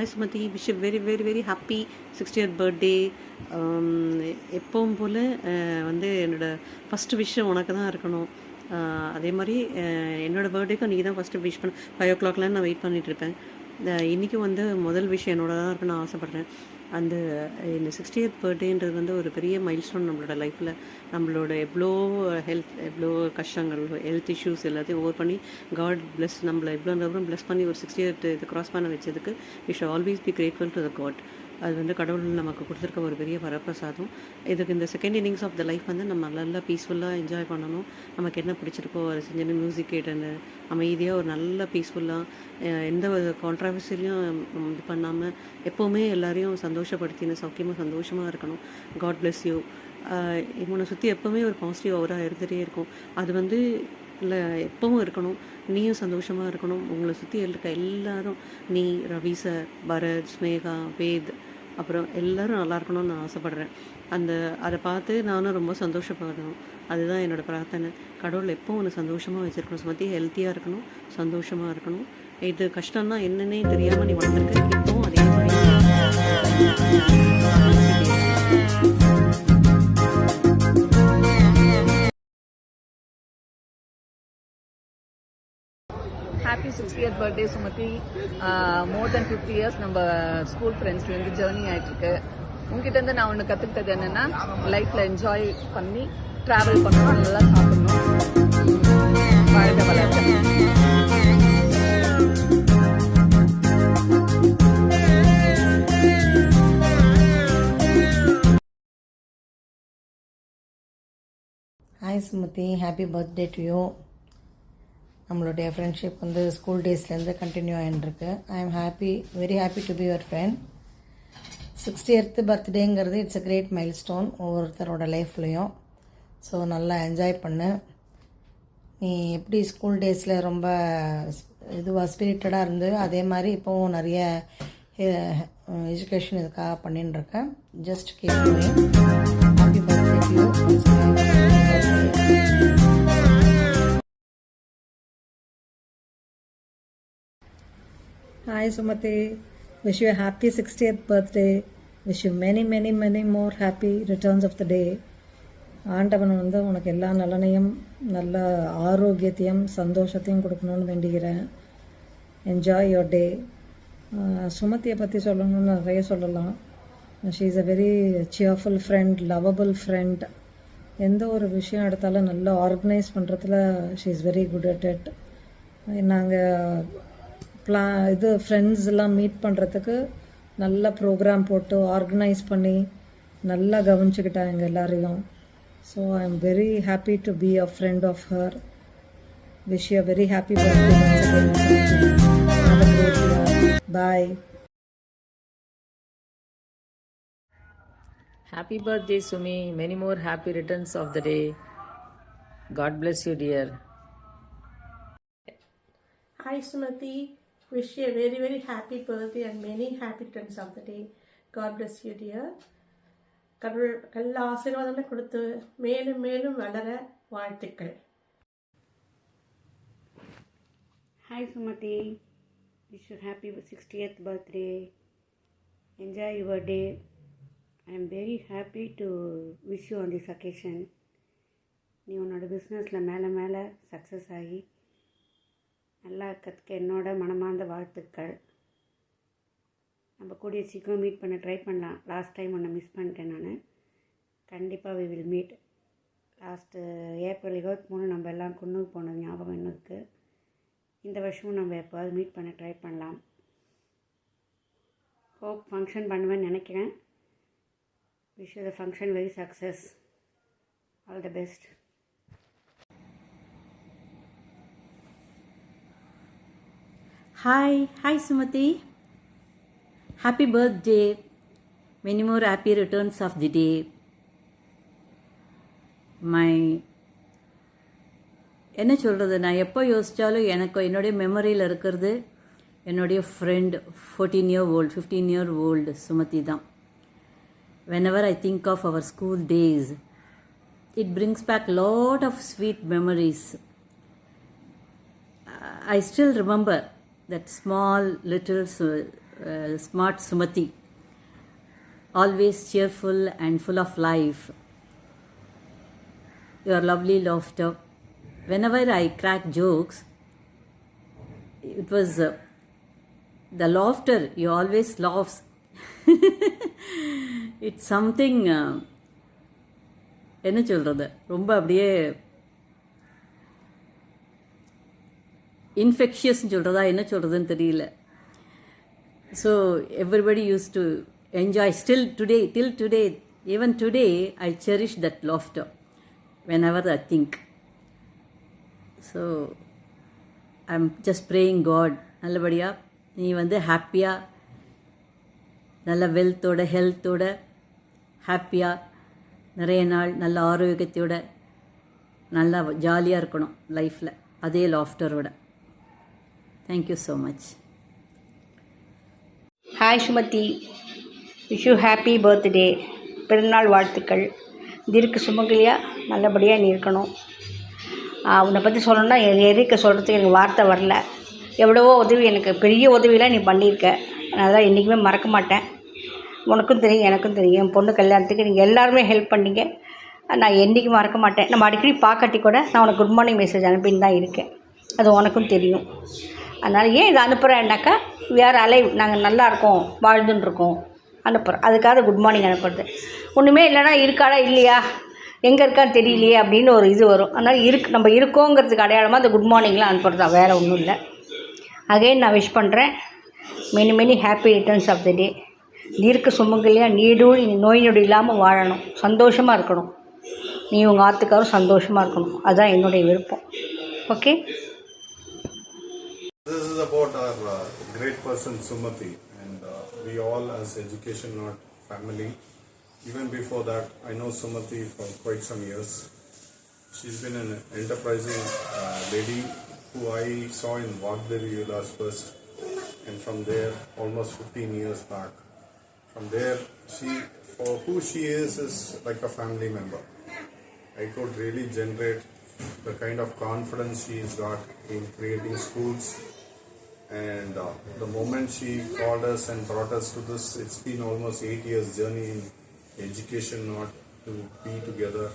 Hi Sumati, wish you very very very happy 60th birthday. எப்பவும் போல் வந்து என்னோடய first wish உனக்கு தான் இருக்கணும். அதே மாதிரி என்னோடய பர்த்டேக்கும் நீ தான் ஃபஸ்ட்டு விஷ் பண்ண 5 o'clockலாம் நான் வெயிட் பண்ணிகிட்ருப்பேன். இன்றைக்கும் வந்து முதல் விஷயம் என்னோட தான் இருக்குன்னு நான் ஆசைப்பட்றேன். அந்த இந்த 60th பர்த்டேன்றது வந்து ஒரு பெரிய மைல்ஸ்டோன் நம்மளோட லைஃப்பில். நம்மளோட எவ்வளோ கஷ்டங்கள், ஹெல்த் இஷ்யூஸ் எல்லாத்தையும் ஓவர் பண்ணி காட் பிளஸ் நம்மளை எவ்வளோ அப்புறம் பிளஸ் பண்ணி ஒரு 60th இது க்ராஸ் பண்ண வச்சதுக்கு we should always be grateful to the God. அது வந்து கடவுள் நமக்கு கொடுத்துருக்க ஒரு பெரிய வரப்பிரசாதம். இதுக்கு இந்த second innings of the life வந்து நம்ம நல்லா பீஸ்ஃபுல்லாக என்ஜாய் பண்ணணும். நமக்கு என்ன பிடிச்சிருக்கோ அதை செஞ்சுன்னு மியூசிக் கேட்டுன்னு அமைதியாக ஒரு நல்ல பீஸ்ஃபுல்லாக எந்த கான்ட்ராவர்சிலையும் இது பண்ணாமல் எப்போவுமே எல்லாரையும் சந்தோஷப்படுத்தின்னு சந்தோஷமாக இருக்கணும். God bless you. இவனை சுற்றி எப்போவுமே ஒரு பாசிட்டிவ் அவராக இருந்துகிட்டே இருக்கும். அது வந்து இல்லை எப்பவும் இருக்கணும். நீயும் சந்தோஷமாக இருக்கணும். உங்களை சுற்றி இருக்க எல்லாரும், நீ, ரவி சார், பரத், ஸ்னேகா, வேத், அப்புறம் எல்லோரும் நல்லா இருக்கணும்னு நான் ஆசைப்பட்றேன். அதை பார்த்து நானும் ரொம்ப சந்தோஷப்படணும். அதுதான் என்னோடய பிரார்த்தனை. கடவுள் எப்போவும் ஒன்று சந்தோஷமாக வச்சுருக்கணும். சுமத்தி ஹெல்த்தியாக இருக்கணும், சந்தோஷமாக இருக்கணும். இது கஷ்டம்னா என்னன்னே தெரியாமல் நீ வளர்ந்துருக்க. இப்போவும் அதே மாதிரி ஹாப்பி 60th பர்த்டே சுமதி. மோர் தென் 50 இயர்ஸ் நம்ம ஸ்கூல் ஃப்ரெண்ட்ஸ்லேருந்து ஜேர்னி ஆகிட்டுருக்கு. உங்ககிட்டருந்து நான் ஒன்று கற்றுக்கிட்டது என்னென்னா, லைஃப்பில் என்ஜாய் பண்ணி ட்ராவல் பண்ணணும், நல்லா சாப்பிடணும், வாழ்க்கை வளர்க்கணும். Hi Sumathi, happy birthday to you. நம்மளுடைய ஃப்ரெண்ட்ஷிப் வந்து ஸ்கூல் டேஸ்லேருந்து கண்டினியூ ஆகிட்டுருக்கு. I am very happy to be your friend. 60th பர்த்டேங்கிறது it's a great milestone ஒவ்வொருத்தரோட லைஃப்லேயும். ஸோ நல்லா என்ஜாய் பண்ணு. நீ எப்படி ஸ்கூல் டேஸில் ரொம்ப ஸ்பிரிட்டடாக இருந்து அதே மாதிரி இப்போவும் நிறைய எஜுகேஷன் இதுக்காக பண்ணிட்டுருக்கேன். Just keep doing. Happy birthday to you. Hi Sumati, wish you a happy 60th birthday. Wish you many many many more happy returns of the day. ஆண்டவன் வந்து உனக்கு எல்லா நலனையும் நல்ல ஆரோக்கியத்தையும் சந்தோஷத்தையும் கொடுக்கணும்னு வேண்டிக்கிறேன். Enjoy your day. சுமதியை பற்றி சொல்லணும்னு நிறைய சொல்லலாம். She is a very cheerful friend, lovable friend. எந்த ஒரு விஷயம் எடுத்தாலும் நல்லா ஆர்கனைஸ் பண்ணுறதுல she is very good at it. நாங்கள் ஃப்ரெண்ட்ஸ் எல்லாம் மீட் பண்ணுறதுக்கு நல்ல ப்ரோக்ராம் போட்டு ஆர்கனைஸ் பண்ணி நல்லா கவனிச்சுக்கிட்டாங்க எங்கள் எல்லாரையும். So I am very happy to be a friend of her. Wish you a very happy birthday. Bye. Happy birthday Sumi, many more happy returns of the day. God bless you dear. Hi Sumati, wish you a very very happy birthday and many happy returns of the day. God bless you dear. கடவுள் எல்லா ஆசீர்வாதங்களும் கொடுத்து மேலும் மேலும் வளர வாழ்த்துக்கள். Hi Sumati, wish you happy 60th birthday. Enjoy your day. I am very happy to wish you on this occasion. நீ உன்னோட பிஸ்னஸில் மேலே சக்ஸஸ் ஆகி நல்லா இருக்கிறதுக்கு என்னோட மனமார்ந்த வாழ்த்துக்கள். நம்ம கூடிய சீக்கிரம் மீட் பண்ண ட்ரை பண்ணலாம். லாஸ்ட் டைம் ஒன்று மிஸ் பண்ணிட்டேன் நான். கண்டிப்பாக we will meet. Last April 23 நம்ம எல்லாம் குன்னூர் போனது ஞாபகம் இன்னும் இருக்குது. இந்த வருஷமும் நம்ம எப்போவாது மீட் பண்ண ட்ரை பண்ணலாம். ஹோப் ஃபங்க்ஷன் பண்ணுவேன்னு நினைக்கிறேன். Wish you the function very success. All the best. Hi Sumati. Happy birthday. Many more happy returns of the day. என்ன சொல்கிறது, நான் எப்போ யோசித்தாலும் எனக்கு என்னுடைய மெமரியில் இருக்கிறது என்னுடைய ஃப்ரெண்ட் 15-year-old சுமதி தான். Whenever I think of our school days, it brings back lot of sweet memories. I still remember that small little smart Sumati. Always cheerful and full of life. Your lovely laughter. Whenever I crack jokes, it was the laughter. You always laughs. It's something. என்ன சொல்கிறது, ரொம்ப அப்படியே இன்ஃபெக்ஷியஸ்ன்னு சொல்கிறதா என்ன சொல்கிறதுன்னு தெரியல. So everybody use to enjoy till today, even today I cherish that laughter whenever I think. So I'm just praying God, நல்லபடியாக நீ வந்து ஹாப்பியாக, நல்ல வெல்த்தோட ஹெல்த்தோட ஹாப்பியாக நிறைய நாள் நல்ல ஆரோக்கியத்தோட நல்லா ஜாலியாக இருக்கணும் லைஃப்பில், அதே லாஃப்டரோட. Thank you so much. Hi Sumathi, wish you happy birthday. பிறந்தநாள் வாழ்த்துக்கள். தீர்க்க சுமங்கலியாக நல்லபடியாக நீ இருக்கணும். உன்னை பற்றி சொல்லணுன்னா எதுக்கு சொல்கிறதுக்கு எனக்கு வார்த்தை வரல. எவ்வளவோ உதவி, எனக்கு பெரிய உதவியெலாம் நீ பண்ணியிருக்க. அதெல்லாம் என்றைக்குமே மறக்க மாட்டேன். உனக்கும் தெரியும், எனக்கும் தெரியும். என் பொண்ணு கல்யாணத்துக்கு நீங்கள் எல்லாருமே ஹெல்ப் பண்ணீங்க. நான் என்றைக்கும் மறக்க மாட்டேன். நம்ம அடிக்கடி பார்க்காட்டி கூட நான் உனக்கு குட் மார்னிங் மெசேஜ் அனுப்பின்னு தான் இருக்கேன். அது உனக்கும் தெரியும். அதனால் ஏன் இதை அனுப்புகிறேன்னாக்கா, வேறு அலைவ், நாங்கள் நல்லா இருக்கோம், வாழ்ந்துன்னு இருக்கோம், அனுப்புகிறோம். அதுக்காக குட் மார்னிங் அனுப்புறது. ஒன்றுமே இல்லைனா இருக்காடா இல்லையா, எங்கே இருக்கான்னு தெரியலையே அப்படின்னு ஒரு இது வரும். அதனால் நம்ம இருக்கோங்கிறதுக்கு அடையாளமாக அந்த குட் மார்னிங்லாம் அனுப்புகிறது தான், வேறு ஒன்றும் இல்லை. அகைன் நான் விஷ் பண்ணுறேன். Many happy returns of the day. தீர்க்க சுமங்கலியாக நீடூழி நோய் நொடி இல்லாமல் வாழணும், சந்தோஷமாக இருக்கணும். நீ உங்கள் ஆத்துக்காரும் சந்தோஷமாக இருக்கணும். அதுதான் என்னுடைய விருப்பம். Okay. This is about our great person Sumati, and we all as Education Not family. Even before that, I know Sumati for quite some years. She's been an enterprising lady who I saw in Vagdevi Vilas first, and from there almost 15 years back. From there, for who she is like a family member. I could really generate the kind of confidence she's got in creating schools. And the moment she called us and brought us to this, it's been almost 8 years journey in Education Not to be together.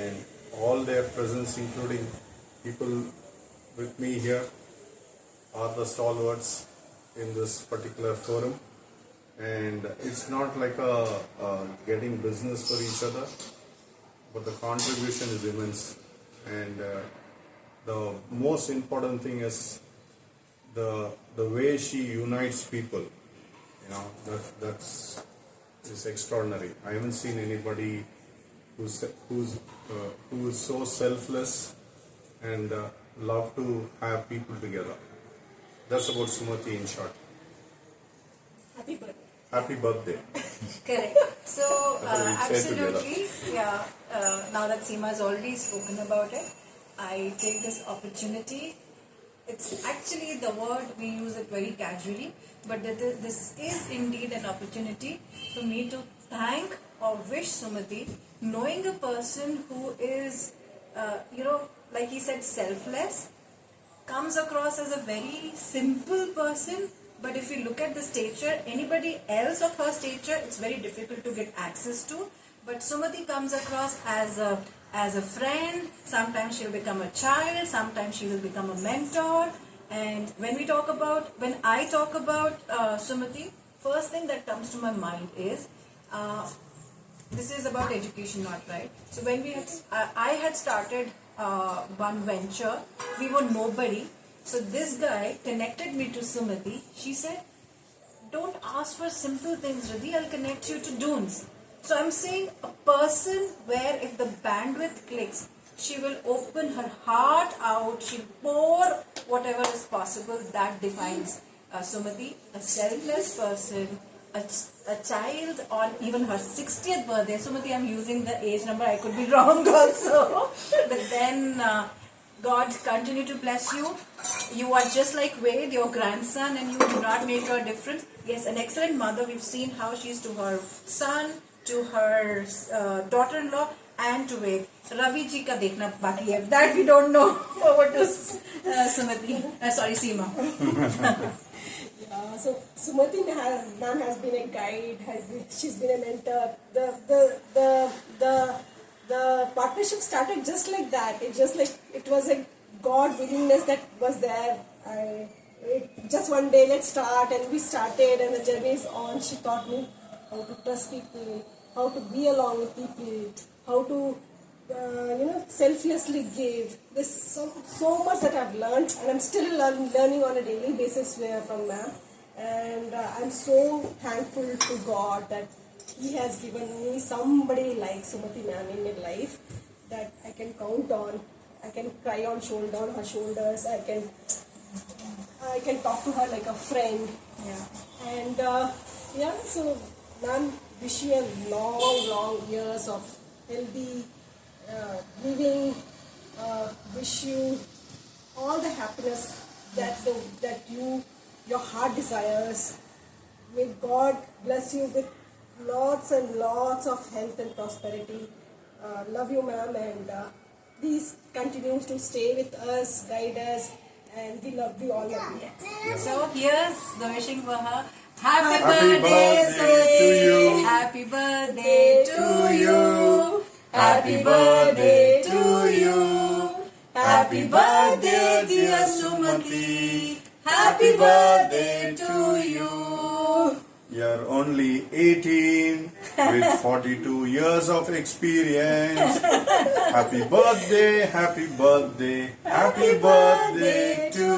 And all their presence, including people with me here, are the stalwarts in this particular forum. And it's not like a getting business for each other, but the contribution is immense. And the most important thing is the way she unites people. You know, that's extraordinary. I haven't seen anybody who is so selfless and love to have people together. That's about Sumati in short. Happy birthday. Happy birthday. Correct. So, absolutely, yeah. Now that Seema has already spoken about it, I take this opportunity. It's actually the word, we use it very casually, but this is indeed an opportunity for me to thank or wish Sumati, knowing a person who is, like he said, selfless, comes across as a very simple person. But if you look at the stature, anybody else of her stature, it's very difficult to get access to. But Sumati comes across as a friend. Sometimes she'll become a child. Sometimes she will become a mentor. And when I talk about Sumati, first thing that comes to my mind is, this is about Education Not, right? So when I had started one venture, we were nobody. So this guy connected me to Sumati. She said, don't ask for simple things, Riddhi, I'll connect you to Dunes. So I'm saying a person where if the bandwidth clicks, she will open her heart out, she'll pour whatever is possible. That defines Sumati, a selfless person, a child on even her 60th birthday. Sumati, I'm using the age number, I could be wrong also. But then God continue to bless you. You are just like Wade, your grandson, and you do not make a difference. Yes, an excellent mother. We've seen how she is to her son, to her daughter-in-law, and to Wade. Ravi ji ka dekhna baki hai. That we don't know. Over to Sumati. Sorry, Seema. So Sumati ma'am has been a guide. She's been a mentor. The partnership started just like that. It was a God willingness that was there. Just one day, let's start, and we started, and the journey is on. She taught me how to trust people, how to be along with people, how to selflessly give. There's so much that I've learned, and I'm still learning on a daily basis from ma'am. And I'm so thankful to God that He has given me somebody like Sumati ma'am in my life that I can count on. I can cry on her shoulders. I can talk to her like a friend. Yeah. And so ma'am, wish you a long years of healthy living. Wish you all the happiness that your heart desires. May God bless you with lots and lots of health and prosperity. Love you, ma'am, and please continue to stay with us, guide us, and we all love you. So here's the wishing for her. Happy birthday to you. Happy birthday to you. Happy birthday to you. Happy birthday, dear Sumati. Happy birthday to you. You're only 18 with 42 years of experience. Happy birthday, happy birthday, happy birthday to